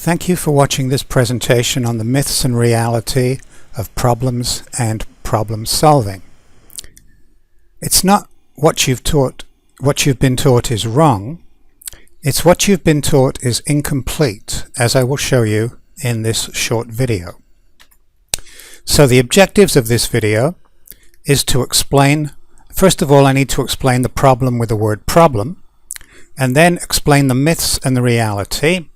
Thank you for watching this presentation on the myths and reality of problems and problem solving. It's not what you've been taught is wrong, it's what you've been taught is incomplete, as I will show you in this short video. So the objectives of this video is to explain, first of all I need to explain the problem with the word problem, and then explain the myths and the reality.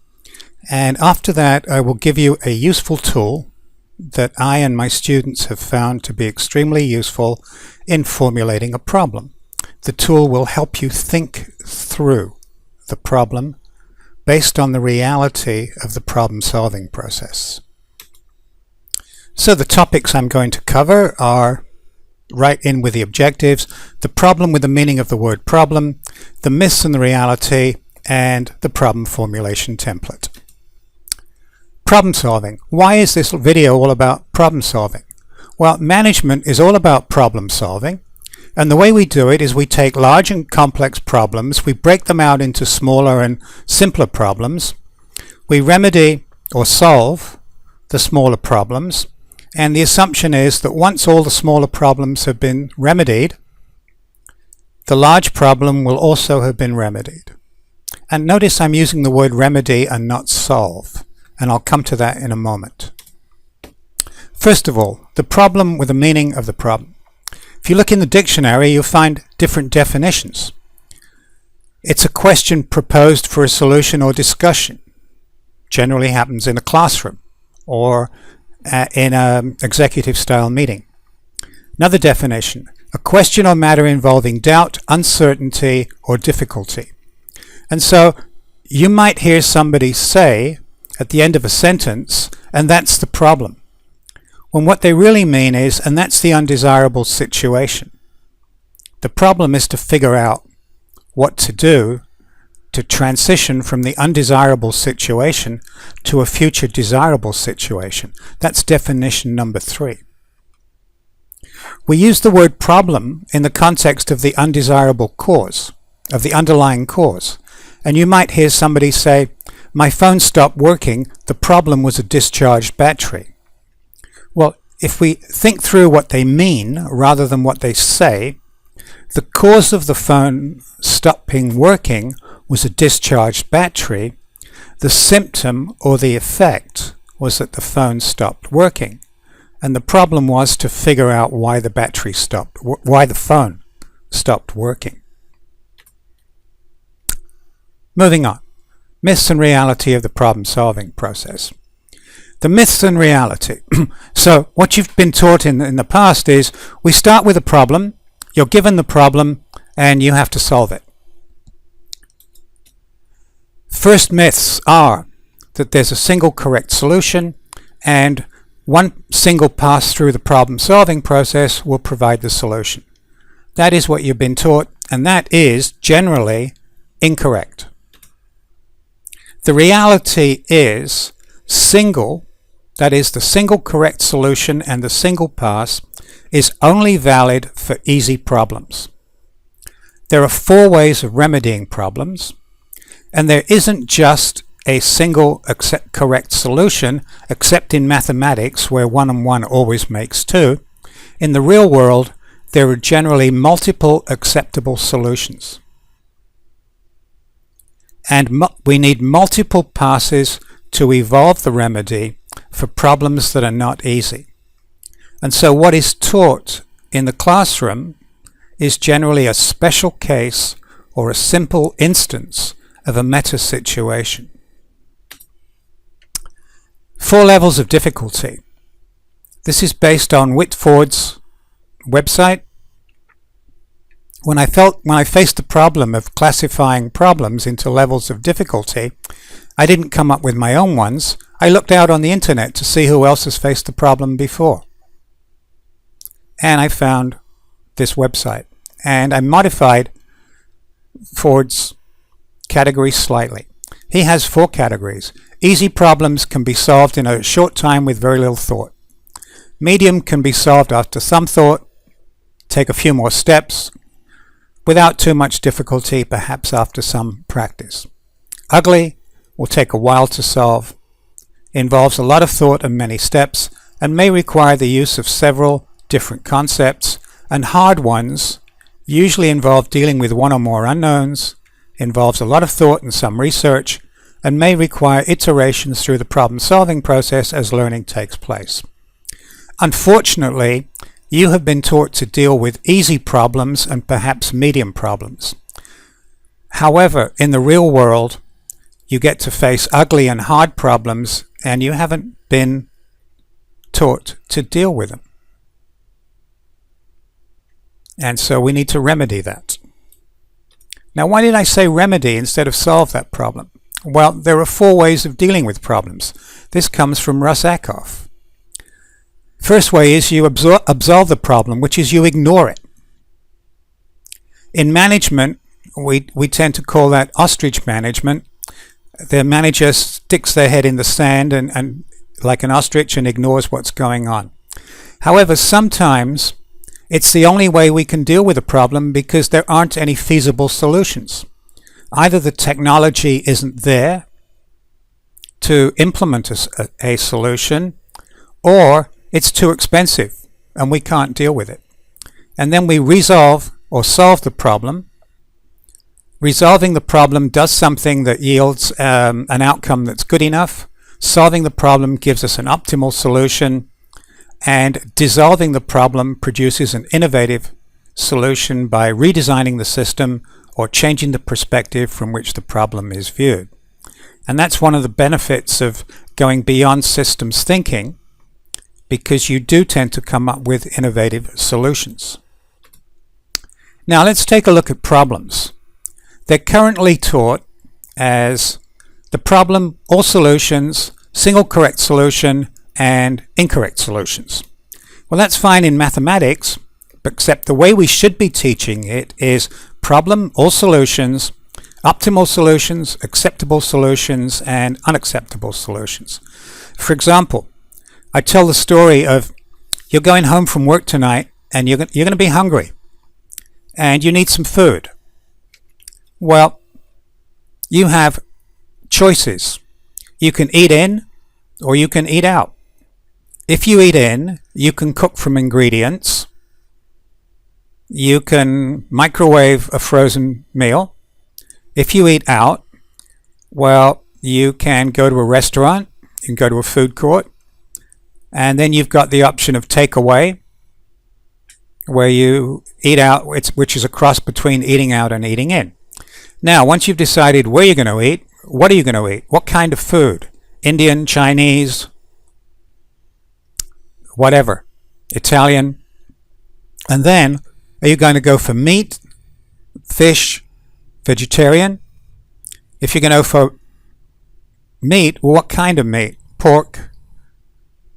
And after that, I will give you a useful tool that I and my students have found to be extremely useful in formulating a problem. The tool will help you think through the problem based on the reality of the problem-solving process. So the topics I'm going to cover are, right in with the objectives, the problem with the meaning of the word problem, the myths and the reality, and the problem formulation template. Problem solving. Why is this video all about problem solving? Well, management is all about problem solving, and the way we do it is we take large and complex problems, we break them out into smaller and simpler problems, we remedy or solve the smaller problems, and the assumption is that once all the smaller problems have been remedied, the large problem will also have been remedied. And notice I'm using the word remedy and not solve, and I'll come to that in a moment. First of all, the problem with the meaning of the problem. If you look in the dictionary, you'll find different definitions. It's a question proposed for a solution or discussion. Generally happens in a classroom or in an executive style meeting. Another definition, a question or matter involving doubt, uncertainty, or difficulty. And so you might hear somebody say at the end of a sentence, and that's the problem, when what they really mean is, and that's the undesirable situation. The problem is to figure out what to do to transition from the undesirable situation to a future desirable situation. That's definition number 3. We use the word problem in the context of the undesirable cause, of the underlying cause. And you might hear somebody say, my phone stopped working, the problem was a discharged battery. Well, if we think through what they mean rather than what they say, the cause of the phone stopping working was a discharged battery. The symptom or the effect was that the phone stopped working. And the problem was to figure out why the phone stopped working. Moving on. Myths and reality of the problem-solving process. The myths and reality. So what you've been taught in the past is we start with a problem, you're given the problem, and you have to solve it. First myths are that there's a single correct solution and one single pass through the problem-solving process will provide the solution. That is what you've been taught, and that is generally incorrect. The reality is single, that is the single correct solution and the single pass is only valid for easy problems. There are 4 ways of remedying problems, and there isn't just a single correct solution except in mathematics where 1 and 1 always makes 2. In the real world there are generally multiple acceptable solutions. And we need multiple passes to evolve the remedy for problems that are not easy. And so what is taught in the classroom is generally a special case or a simple instance of a meta situation. 4 levels of difficulty. This is based on Whitford's website. When I faced the problem of classifying problems into levels of difficulty, I didn't come up with my own ones. I looked out on the internet to see who else has faced the problem before. And I found this website. And I modified Ford's categories slightly. He has 4 categories. Easy problems can be solved in a short time with very little thought. Medium can be solved after some thought, take a few more steps, without too much difficulty, perhaps after some practice. Ugly will take a while to solve, involves a lot of thought and many steps, and may require the use of several different concepts, and hard ones usually involve dealing with one or more unknowns, involves a lot of thought and some research, and may require iterations through the problem-solving process as learning takes place. Unfortunately, you have been taught to deal with easy problems and perhaps medium problems. However, in the real world, you get to face ugly and hard problems, and you haven't been taught to deal with them. And so we need to remedy that. Now, why did I say remedy instead of solve that problem? Well, there are 4 ways of dealing with problems. This comes from Russ Ackoff. First way is you absolve the problem, which is you ignore it. In management, we tend to call that ostrich management. The manager sticks their head in the sand and like an ostrich and ignores what's going on. However, sometimes it's the only way we can deal with a problem because there aren't any feasible solutions. Either the technology isn't there to implement a solution, or it's too expensive and we can't deal with it. And then we resolve or solve the problem. Resolving the problem does something that yields an outcome that's good enough. Solving the problem gives us an optimal solution, and dissolving the problem produces an innovative solution by redesigning the system or changing the perspective from which the problem is viewed. And that's one of the benefits of going beyond systems thinking, because you do tend to come up with innovative solutions. Now let's take a look at problems. They're currently taught as the problem, all solutions, single correct solution, and incorrect solutions. Well, that's fine in mathematics, except the way we should be teaching it is problem, all solutions, optimal solutions, acceptable solutions, and unacceptable solutions. For example, I tell the story of you're going home from work tonight and you're going to be hungry and you need some food. Well, you have choices. You can eat in or you can eat out. If you eat in, you can cook from ingredients. You can microwave a frozen meal. If you eat out, well, you can go to a restaurant, you can go to a food court, and then you've got the option of takeaway, where you eat out, which is a cross between eating out and eating in. Now, once you've decided where you're going to eat, what are you going to eat? What kind of food? Indian, Chinese, whatever, Italian. And then, are you going to go for meat, fish, vegetarian? If you're going to go for meat, well, what kind of meat? Pork,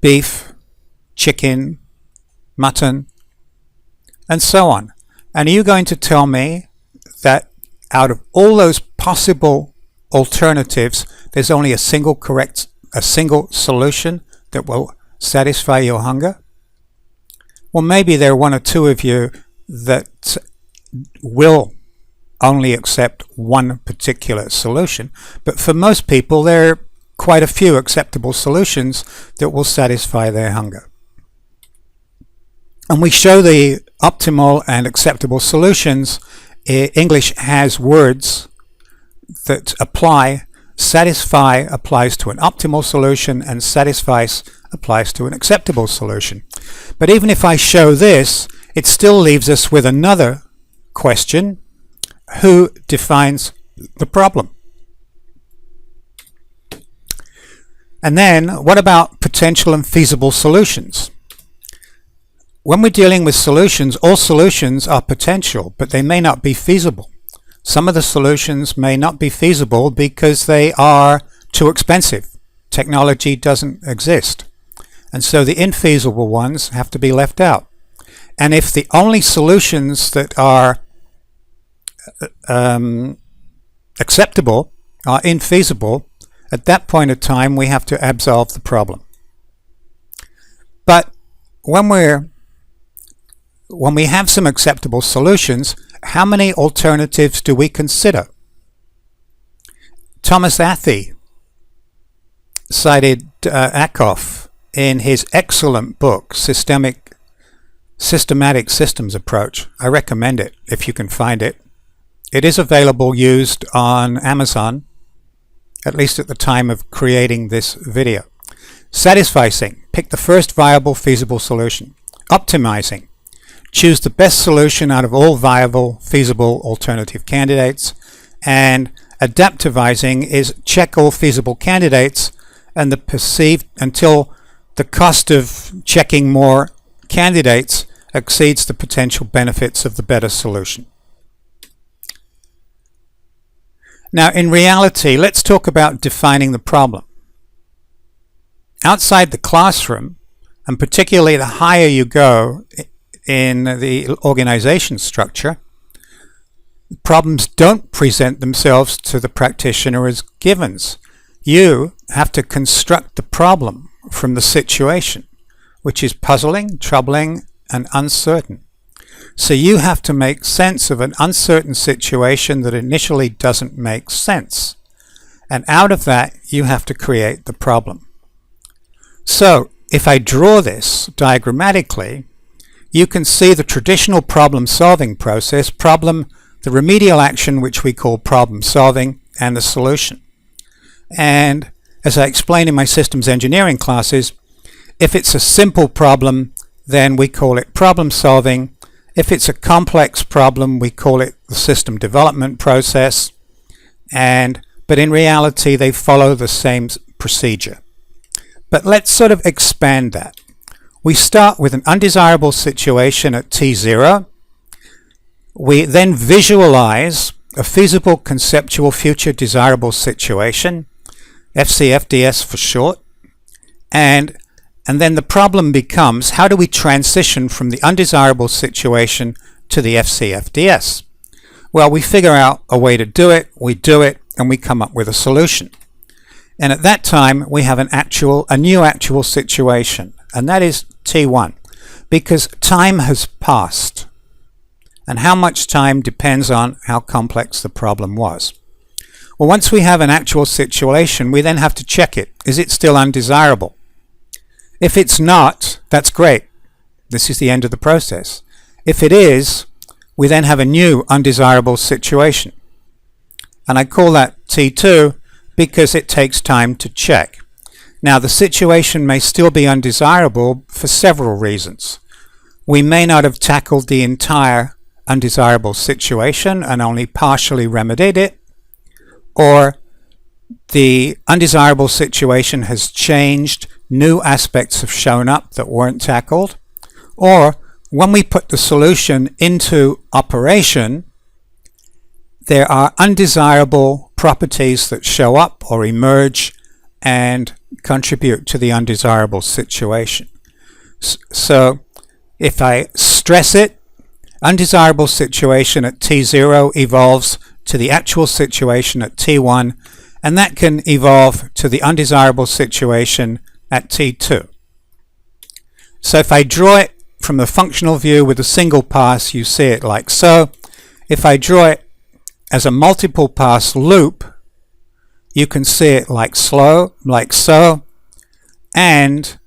beef, chicken, mutton, and so on. And are you going to tell me that out of all those possible alternatives, there's only a single solution that will satisfy your hunger? Well, maybe there are 1 or 2 of you that will only accept one particular solution, but for most people there are quite a few acceptable solutions that will satisfy their hunger. And we show the optimal and acceptable solutions. English has words that apply. Satisfy applies to an optimal solution, and satisfice applies to an acceptable solution. But even if I show this, it still leaves us with another question: who defines the problem? And then, what about potential and feasible solutions? When we're dealing with solutions, all solutions are potential, but they may not be feasible. Some of the solutions may not be feasible because they are too expensive. Technology doesn't exist. And so the infeasible ones have to be left out. And if the only solutions that are acceptable are infeasible, at that point of time we have to absolve the problem. But when we have some acceptable solutions, how many alternatives do we consider? Thomas Athey cited Ackoff in his excellent book, Systematic Systems Approach. I recommend it if you can find it. It is available used on Amazon, at least at the time of creating this video. Satisficing, pick the first viable feasible solution. Optimizing, choose the best solution out of all viable feasible alternative candidates. And adaptivizing is check all feasible candidates and the perceived until the cost of checking more candidates exceeds the potential benefits of the better solution. Now, in reality, let's talk about defining the problem. Outside the classroom, and particularly the higher you go in the organization structure, problems don't present themselves to the practitioner as givens. You have to construct the problem from the situation, which is puzzling, troubling, and uncertain. So you have to make sense of an uncertain situation that initially doesn't make sense. And out of that, you have to create the problem. So if I draw this diagrammatically, you can see the traditional problem-solving process, the remedial action, which we call problem solving, and the solution. And as I explain in my systems engineering classes, if it's a simple problem, then we call it problem solving. If it's a complex problem, we call it the system development process. But in reality, they follow the same procedure. But let's sort of expand that. We start with an undesirable situation at T0. We then visualize a feasible conceptual future desirable situation, FCFDS for short, and then the problem becomes, how do we transition from the undesirable situation to the FCFDS? Well, we figure out a way to do it, and we come up with a solution. And at that time, we have a new actual situation, and that is T1, because time has passed. And how much time depends on how complex the problem was. Well, once we have an actual situation, we then have to check it. Is it still undesirable? If it's not, that's great. This is the end of the process. If it is, we then have a new undesirable situation. And I call that T2 because it takes time to check. Now, the situation may still be undesirable for several reasons. We may not have tackled the entire undesirable situation and only partially remedied it, or the undesirable situation has changed, new aspects have shown up that weren't tackled, or when we put the solution into operation, there are undesirable properties that show up or emerge and contribute to the undesirable situation. So if I stress it, undesirable situation at T0 evolves to the actual situation at T1, and that can evolve to the undesirable situation at T2. So if I draw it from the functional view with a single pass, you see it like so. If I draw it as a multiple pass loop, you can see it like so. And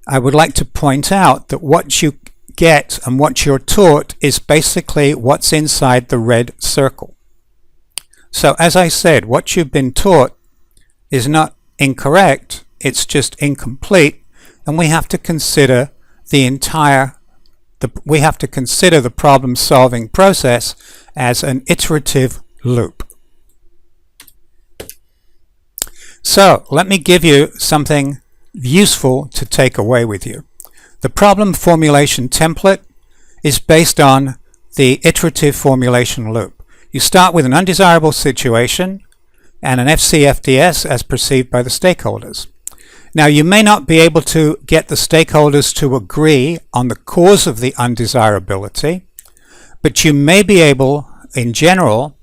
I would like to point out that what you get and what you're taught is basically what's inside the red circle. So as I said, what you've been taught is not incorrect, it's just incomplete, and we have to consider the problem solving process as an iterative loop. So let me give you something useful to take away with you. The problem formulation template is based on the iterative formulation loop. You start with an undesirable situation and an FCFDS as perceived by the stakeholders. Now, you may not be able to get the stakeholders to agree on the cause of the undesirability, but you may be able, in general,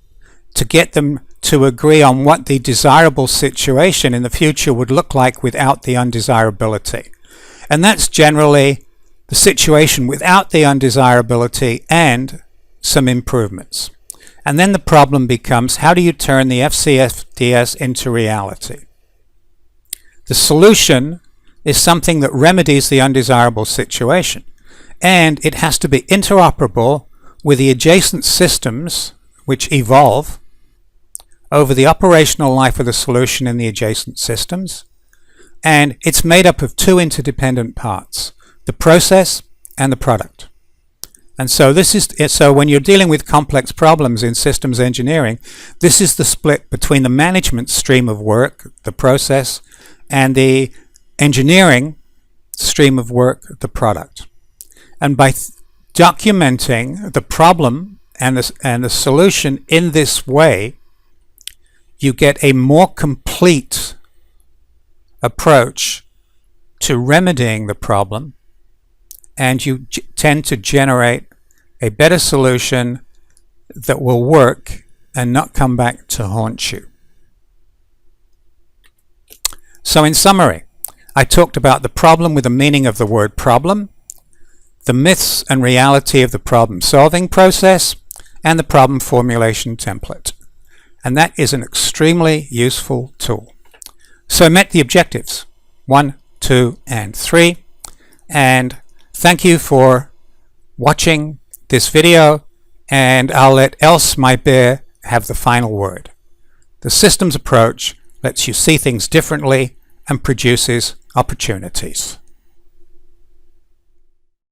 to get them to agree on what the desirable situation in the future would look like without the undesirability. And that's generally the situation without the undesirability and some improvements. And then the problem becomes, how do you turn the FCFDS into reality? The solution is something that remedies the undesirable situation, and it has to be interoperable with the adjacent systems which evolve over the operational life of the solution in the adjacent systems, and it's made up of two interdependent parts, the process and the product. And so when you're dealing with complex problems in systems engineering, this is the split between the management stream of work, the process, and the engineering stream of work, the product. And by documenting the problem and the solution in this way, you get a more complete approach to remedying the problem, and you tend to generate a better solution that will work and not come back to haunt you. So in summary, I talked about the problem with the meaning of the word problem, the myths and reality of the problem-solving process, and the problem formulation template. And that is an extremely useful tool. So I met the objectives 1, 2, and 3, and thank you for watching this video, and I'll let Else My Bear have the final word. The systems approach lets you see things differently and produces opportunities.